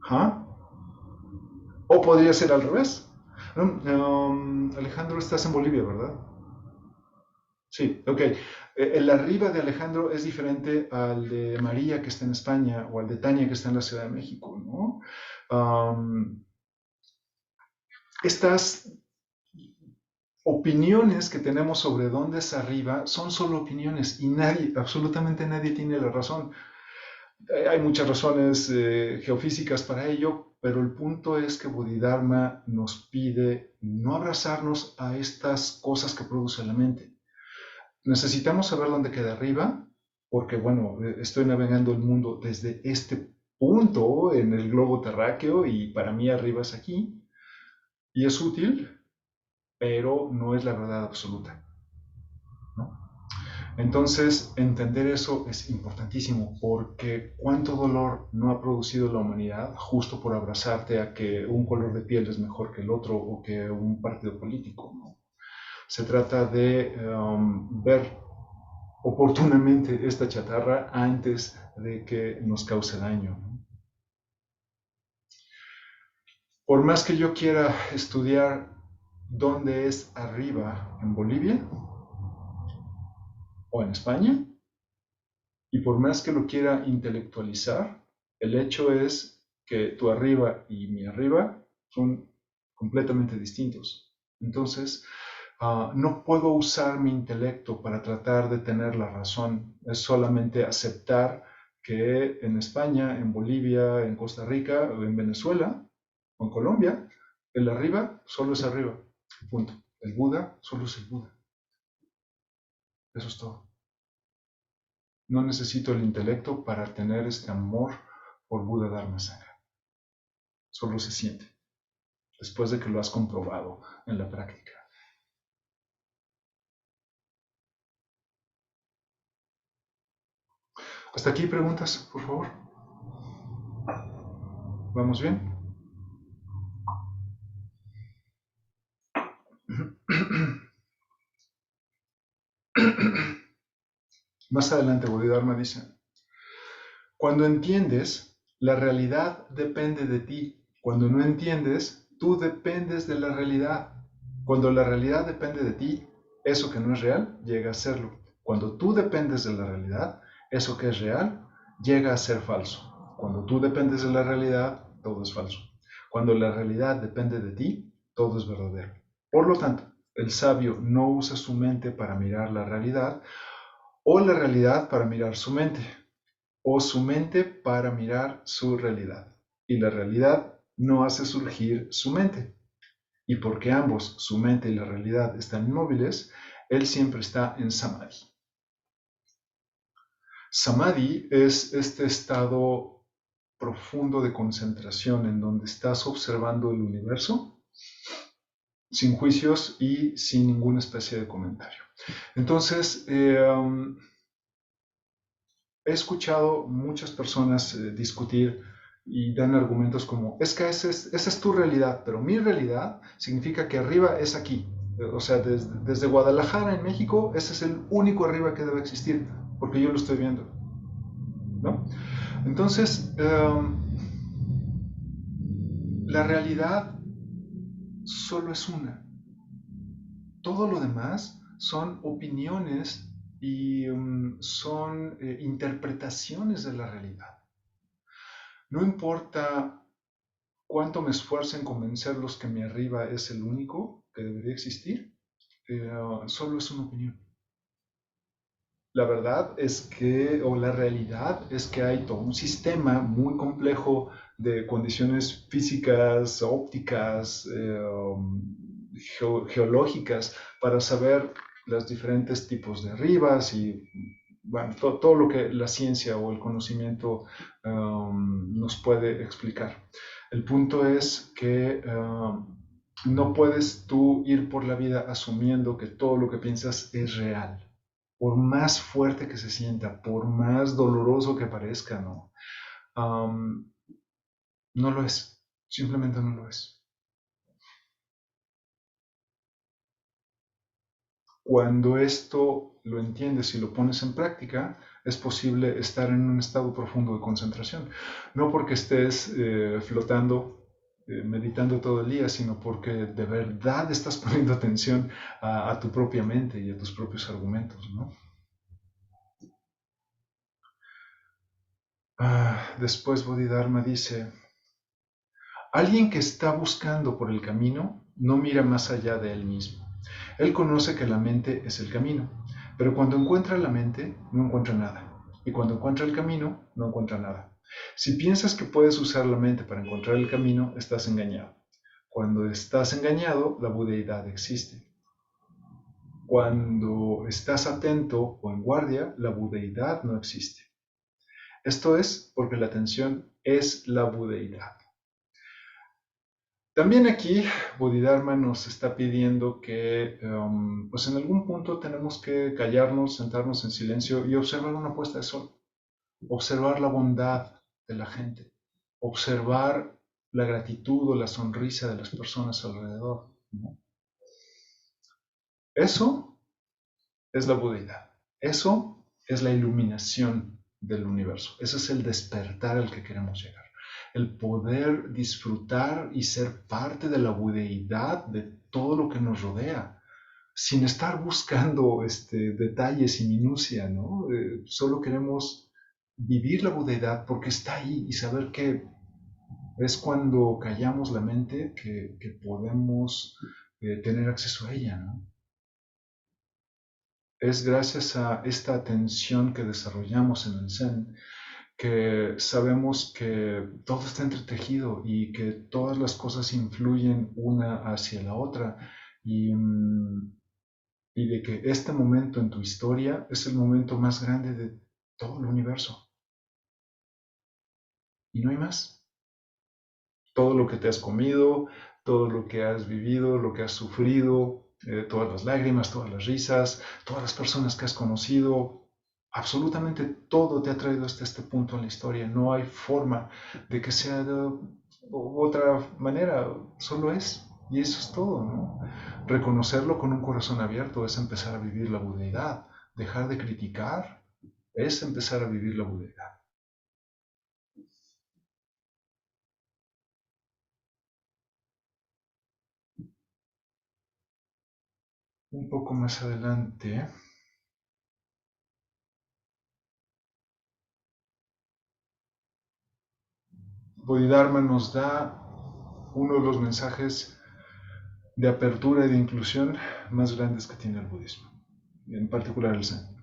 ¿Ah? O podría ser al revés. Alejandro, estás en Bolivia, ¿verdad? Sí, ok. El arriba de Alejandro es diferente al de María que está en España o al de Tania que está en la Ciudad de México, ¿no? Estas opiniones que tenemos sobre dónde es arriba son solo opiniones y nadie, absolutamente nadie tiene la razón. Hay muchas razones geofísicas para ello, pero el punto es que Bodhidharma nos pide no abrazarnos a estas cosas que produce la mente. Necesitamos saber dónde queda arriba, porque bueno, estoy navegando el mundo desde este punto en el globo terráqueo y para mí arriba es aquí y es útil, pero no es la verdad absoluta, ¿no? Entonces, entender eso es importantísimo porque cuánto dolor no ha producido la humanidad justo por abrazarte a que un color de piel es mejor que el otro o que un partido político, ¿no? Se trata de ver oportunamente esta chatarra antes de que nos cause daño, ¿no? Por más que yo quiera estudiar dónde es arriba en Bolivia o en España, y por más que lo quiera intelectualizar, el hecho es que tu arriba y mi arriba son completamente distintos. Entonces, no puedo usar mi intelecto para tratar de tener la razón. Es solamente aceptar que en España, en Bolivia, en Costa Rica, o en Venezuela, o en Colombia, el arriba solo es arriba. Punto. El Buda solo es el Buda. Eso es todo. No necesito el intelecto para tener este amor por Buda Dharma Sangha. Solo se siente después de que lo has comprobado en la práctica. Hasta aquí preguntas, por favor. ¿Vamos bien? Más adelante Bodhidharma dice, cuando entiendes, la realidad depende de ti. Cuando no entiendes, tú dependes de la realidad. Cuando la realidad depende de ti, eso que no es real llega a serlo. Cuando tú dependes de la realidad, eso que es real llega a ser falso. Cuando tú dependes de la realidad, todo es falso. Cuando la realidad depende de ti, todo es verdadero. Por lo tanto, el sabio no usa su mente para mirar la realidad o la realidad para mirar su mente o su mente para mirar su realidad. Y la realidad no hace surgir su mente. Y porque ambos, su mente y la realidad, están inmóviles, él siempre está en samadhi. Samadhi es este estado profundo de concentración en donde estás observando el universo sin juicios y sin ninguna especie de comentario. Entonces, he escuchado muchas personas discutir y dan argumentos como, es que esa es tu realidad, pero mi realidad significa que arriba es aquí. O sea, desde Guadalajara en México, ese es el único arriba que debe existir, porque yo lo estoy viendo, ¿no? Entonces, la realidad solo es una. Todo lo demás son opiniones y son interpretaciones de la realidad. No importa cuánto me esfuerzo en convencerlos que mi arriba es el único que debería existir, solo es una opinión. La verdad es que, o la realidad es que hay todo un sistema muy complejo de condiciones físicas, ópticas, geológicas, para saber los diferentes tipos de arribas y bueno, todo lo que la ciencia o el conocimiento nos puede explicar. El punto es que no puedes tú ir por la vida asumiendo que todo lo que piensas es real, por más fuerte que se sienta, por más doloroso que parezca, ¿no? Um, no lo es, simplemente no lo es. Cuando esto lo entiendes y lo pones en práctica, es posible estar en un estado profundo de concentración. No porque estés flotando, meditando todo el día, sino porque de verdad estás poniendo atención a tu propia mente y a tus propios argumentos, ¿no? Después Bodhidharma dice, alguien que está buscando por el camino no mira más allá de él mismo. Él conoce que la mente es el camino, pero cuando encuentra la mente no encuentra nada. Y cuando encuentra el camino no encuentra nada. Si piensas que puedes usar la mente para encontrar el camino, estás engañado. Cuando estás engañado, la budeidad existe. Cuando estás atento o en guardia, la budeidad no existe. Esto es porque la atención es la budeidad. También aquí Bodhidharma nos está pidiendo que pues en algún punto tenemos que callarnos, sentarnos en silencio y observar una puesta de sol, observar la bondad de la gente, observar la gratitud o la sonrisa de las personas alrededor, ¿no? Eso es la budeidad, eso es la iluminación del universo, ese es el despertar al que queremos llegar, el poder disfrutar y ser parte de la budeidad de todo lo que nos rodea, sin estar buscando detalles y minucia, ¿no? Solo queremos vivir la budeidad porque está ahí y saber que es cuando callamos la mente que podemos tener acceso a ella, ¿no? Es gracias a esta atención que desarrollamos en el Zen que sabemos que todo está entretejido y que todas las cosas influyen una hacia la otra y, y de que este momento en tu historia es el momento más grande de todo el universo y no hay más. Todo lo que te has comido, todo lo que has vivido, lo que has sufrido, todas las lágrimas, todas las risas, todas las personas que has conocido, absolutamente todo te ha traído hasta este punto en la historia. No hay forma de que sea de otra manera, solo es. Y eso es todo, ¿no? Reconocerlo con un corazón abierto es empezar a vivir la budeidad. Dejar de criticar es empezar a vivir la budeidad. Un poco más adelante, Bodhidharma nos da uno de los mensajes de apertura y de inclusión más grandes que tiene el budismo, en particular el Zen.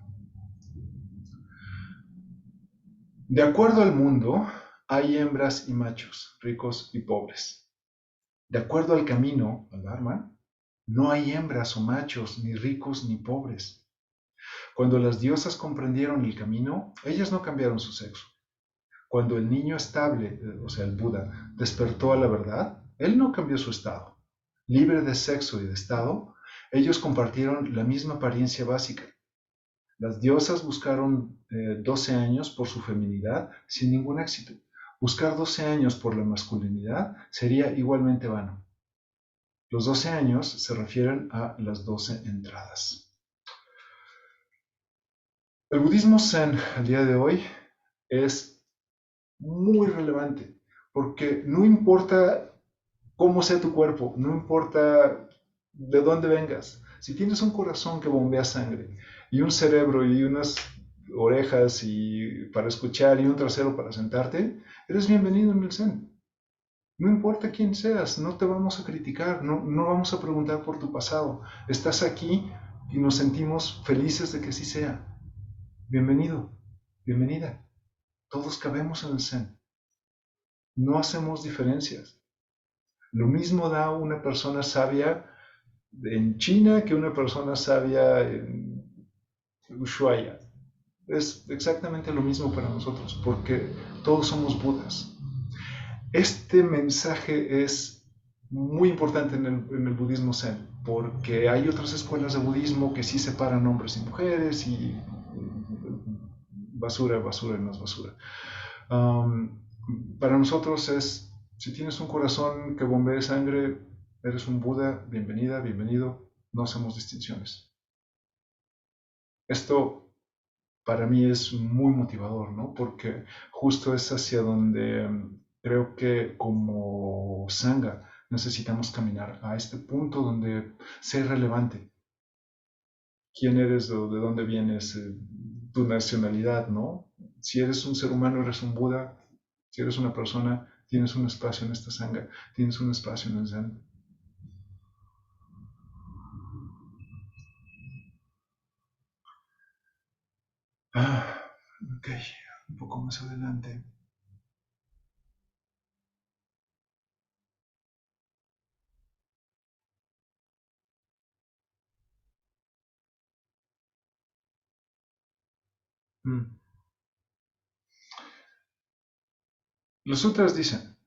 De acuerdo al mundo, hay hembras y machos, ricos y pobres. De acuerdo al camino, al Dharma, no hay hembras o machos, ni ricos ni pobres. Cuando las diosas comprendieron el camino, ellas no cambiaron su sexo. Cuando el niño estable, o sea, el Buda, despertó a la verdad, él no cambió su estado. Libre de sexo y de estado, ellos compartieron la misma apariencia básica. Las diosas buscaron 12 años por su feminidad sin ningún éxito. Buscar 12 años por la masculinidad sería igualmente vano. Los 12 años se refieren a las 12 entradas. El budismo zen al día de hoy es muy relevante porque no importa cómo sea tu cuerpo, no importa de dónde vengas, si tienes un corazón que bombea sangre, y un cerebro y unas orejas y para escuchar y un trasero para sentarte, eres bienvenido en el Zen. No importa quién seas, no te vamos a criticar, no vamos a preguntar por tu pasado. Estás aquí y nos sentimos felices de que así sea. Bienvenido, bienvenida. Todos cabemos en el Zen. No hacemos diferencias. Lo mismo da una persona sabia en China que una persona sabia en Ushuaia. Es exactamente lo mismo para nosotros, porque todos somos Budas. Este mensaje es muy importante en el budismo zen, porque hay otras escuelas de budismo que sí separan hombres y mujeres y basura, basura y más basura. Um, para nosotros es, si tienes un corazón que bombee sangre, eres un Buda, bienvenida, bienvenido, no hacemos distinciones. Esto para mí es muy motivador, ¿no? Porque justo es hacia donde creo que como Sangha necesitamos caminar a este punto donde ser relevante. ¿Quién eres o de dónde vienes? Tu nacionalidad, ¿no? Si eres un ser humano, eres un Buda. Si eres una persona, tienes un espacio en esta Sangha, tienes un espacio en el Zen. Ah, ok, un poco más adelante. Mm. Los sutras dicen,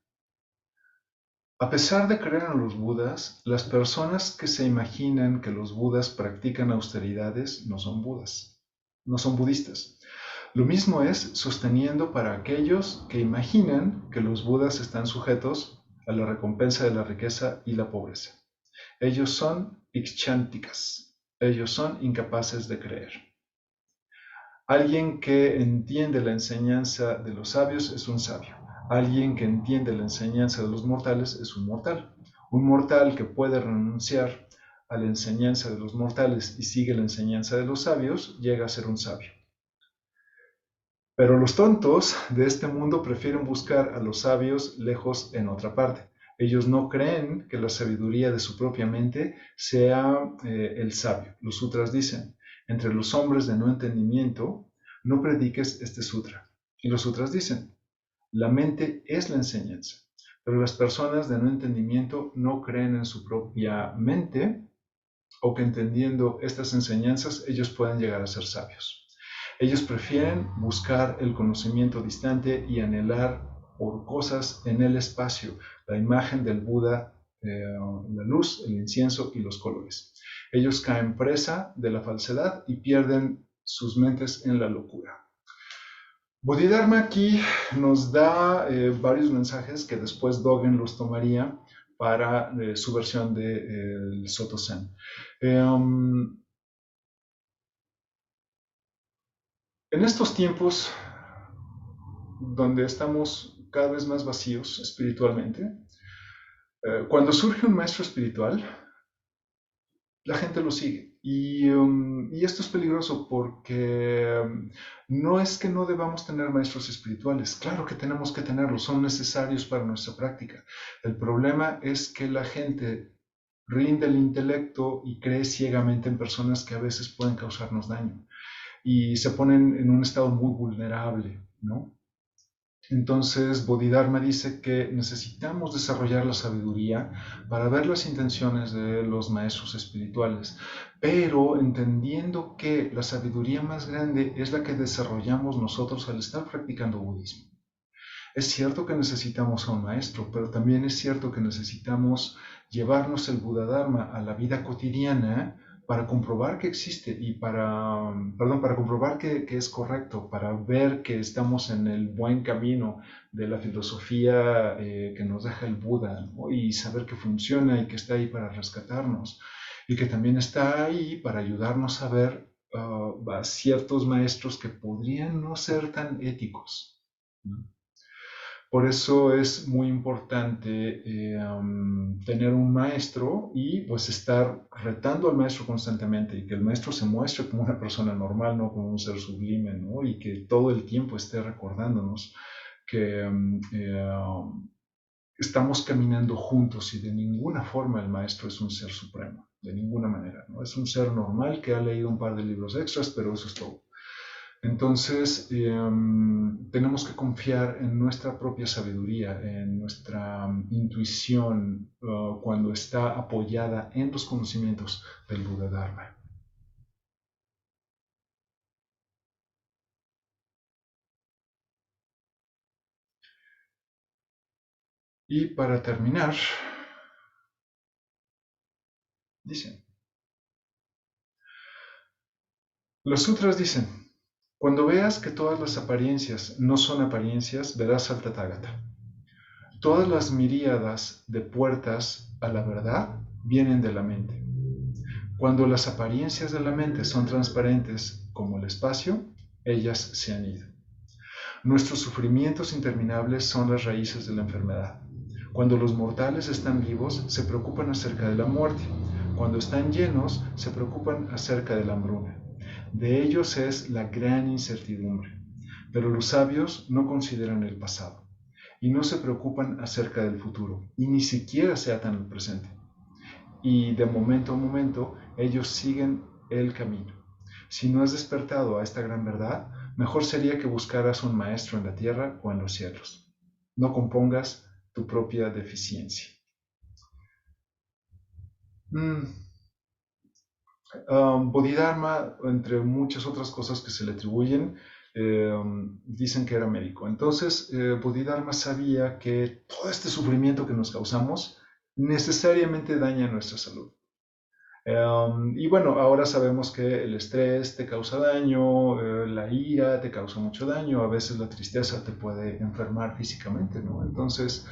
a pesar de creer en los Budas, las personas que se imaginan que los Budas practican austeridades no son Budas, no son budistas. Lo mismo es sosteniendo para aquellos que imaginan que los Budas están sujetos a la recompensa de la riqueza y la pobreza. Ellos son ikshánticas, ellos son incapaces de creer. Alguien que entiende la enseñanza de los sabios es un sabio. Alguien que entiende la enseñanza de los mortales es un mortal. Un mortal que puede renunciar a la enseñanza de los mortales y sigue la enseñanza de los sabios llega a ser un sabio. Pero los tontos de este mundo prefieren buscar a los sabios lejos en otra parte. Ellos no creen que la sabiduría de su propia mente sea el sabio. Los sutras dicen, entre los hombres de no entendimiento, no prediques este sutra. Y los sutras dicen, la mente es la enseñanza, pero las personas de no entendimiento no creen en su propia mente o que entendiendo estas enseñanzas ellos pueden llegar a ser sabios. Ellos prefieren buscar el conocimiento distante y anhelar por cosas en el espacio, la imagen del Buda, la luz, el incienso y los colores. Ellos caen presa de la falsedad y pierden sus mentes en la locura. Bodhidharma aquí nos da varios mensajes que después Dogen los tomaría para su versión del Soto Zen. En estos tiempos donde estamos cada vez más vacíos espiritualmente, cuando surge un maestro espiritual, la gente lo sigue. Y esto es peligroso porque no es que no debamos tener maestros espirituales, claro que tenemos que tenerlos, son necesarios para nuestra práctica. El problema es que la gente rinde el intelecto y cree ciegamente en personas que a veces pueden causarnos daño y se ponen en un estado muy vulnerable, ¿no? Entonces, Bodhidharma dice que necesitamos desarrollar la sabiduría para ver las intenciones de los maestros espirituales, pero entendiendo que la sabiduría más grande es la que desarrollamos nosotros al estar practicando budismo. Es cierto que necesitamos a un maestro, pero también es cierto que necesitamos llevarnos el Buddha-Dharma a la vida cotidiana para comprobar que existe y para comprobar que es correcto, para ver que estamos en el buen camino de la filosofía que nos deja el Buda, ¿no? Y saber que funciona y que está ahí para rescatarnos y que también está ahí para ayudarnos a ver a ciertos maestros que podrían no ser tan éticos, ¿no? Por eso es muy importante tener un maestro y pues estar retando al maestro constantemente y que el maestro se muestre como una persona normal, no como un ser sublime, ¿no? Y que todo el tiempo esté recordándonos que estamos caminando juntos y de ninguna forma el maestro es un ser supremo, de ninguna manera, ¿no? Es un ser normal que ha leído un par de libros extras, pero eso es todo. Entonces, tenemos que confiar en nuestra propia sabiduría, en nuestra intuición, cuando está apoyada en los conocimientos del Buda Dharma. Y para terminar, dice, los sutras dicen, cuando veas que todas las apariencias no son apariencias, verás al Tathagata. Todas las miríadas de puertas a la verdad vienen de la mente. Cuando las apariencias de la mente son transparentes como el espacio, ellas se han ido. Nuestros sufrimientos interminables son las raíces de la enfermedad. Cuando los mortales están vivos, se preocupan acerca de la muerte. Cuando están llenos, se preocupan acerca de la hambruna. De ellos es la gran incertidumbre. Pero los sabios no consideran el pasado y no se preocupan acerca del futuro y ni siquiera se atan al presente. Y de momento a momento ellos siguen el camino. Si no has despertado a esta gran verdad, mejor sería que buscaras un maestro en la tierra o en los cielos. No compongas tu propia deficiencia. Mm, Bodhidharma, entre muchas otras cosas que se le atribuyen, dicen que era médico. Entonces, Bodhidharma sabía que todo este sufrimiento que nos causamos necesariamente daña nuestra salud. Y bueno, ahora sabemos que el estrés te causa daño, la ira te causa mucho daño, a veces la tristeza te puede enfermar físicamente, ¿no? Entonces,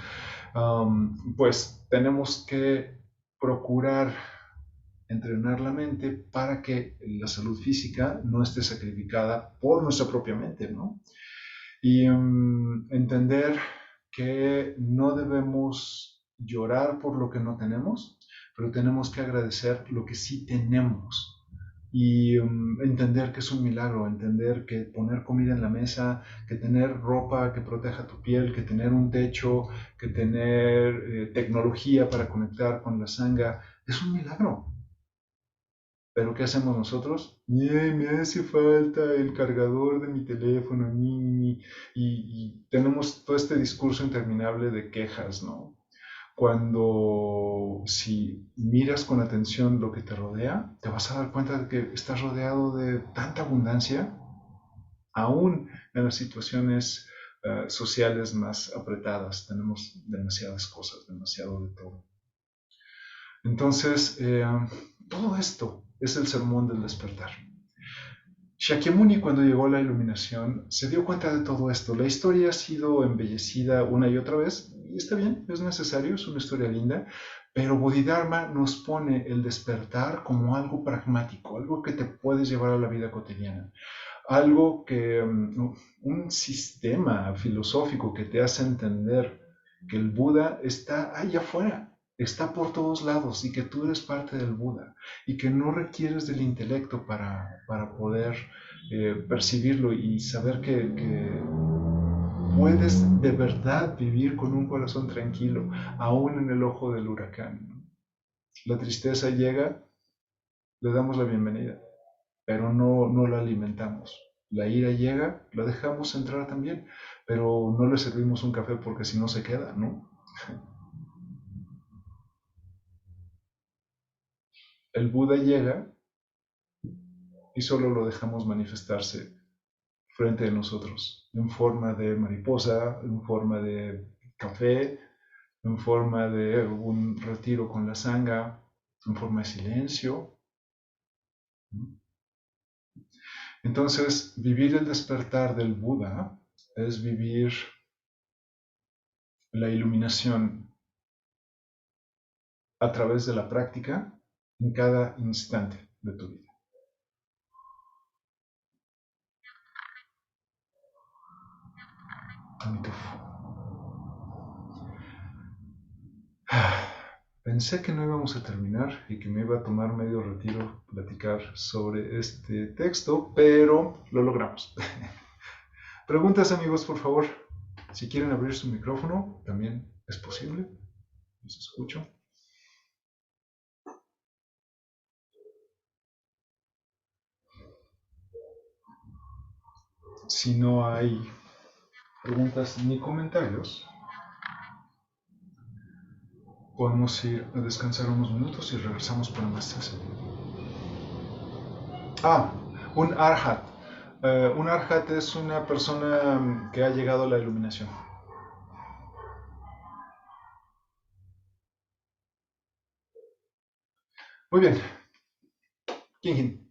pues tenemos que procurar entrenar la mente para que la salud física no esté sacrificada por nuestra propia mente, ¿no? Y entender que no debemos llorar por lo que no tenemos, pero tenemos que agradecer lo que sí tenemos. Y entender que es un milagro, entender que poner comida en la mesa, que tener ropa que proteja tu piel, que tener un techo, que tener tecnología para conectar con la sangha, es un milagro. Pero ¿qué hacemos nosotros? Me hace falta el cargador de mi teléfono, y tenemos todo este discurso interminable de quejas, ¿no? Cuando si miras con atención lo que te rodea, te vas a dar cuenta de que estás rodeado de tanta abundancia, aún en las situaciones sociales más apretadas. Tenemos demasiadas cosas, demasiado de todo. Entonces, todo esto es el sermón del despertar. Shakyamuni, cuando llegó a la iluminación, se dio cuenta de todo esto. La historia ha sido embellecida una y otra vez, y está bien, es necesario, es una historia linda, pero Bodhidharma nos pone el despertar como algo pragmático, algo que te puedes llevar a la vida cotidiana, algo que, un sistema filosófico que te hace entender que el Buda está allá afuera, está por todos lados y que tú eres parte del Buda y que no requieres del intelecto para poder percibirlo y saber que puedes de verdad vivir con un corazón tranquilo, aún en el ojo del huracán, ¿no? La tristeza llega, le damos la bienvenida, pero no la alimentamos. La ira llega, la dejamos entrar también, pero no le servimos un café porque si no se queda, ¿no? El Buda llega y solo lo dejamos manifestarse frente de nosotros, en forma de mariposa, en forma de café, en forma de un retiro con la sangha, en forma de silencio. Entonces, vivir el despertar del Buda es vivir la iluminación a través de la práctica en cada instante de tu vida. Amitofo. Pensé que no íbamos a terminar y que me iba a tomar medio retiro platicar sobre este texto, pero lo logramos. Preguntas, amigos, por favor. Si quieren abrir su micrófono, también es posible. Los escucho. Si no hay preguntas ni comentarios, podemos ir a descansar unos minutos y regresamos para más clase. Ah, un arhat. Un arhat es una persona que ha llegado a la iluminación. Muy bien. King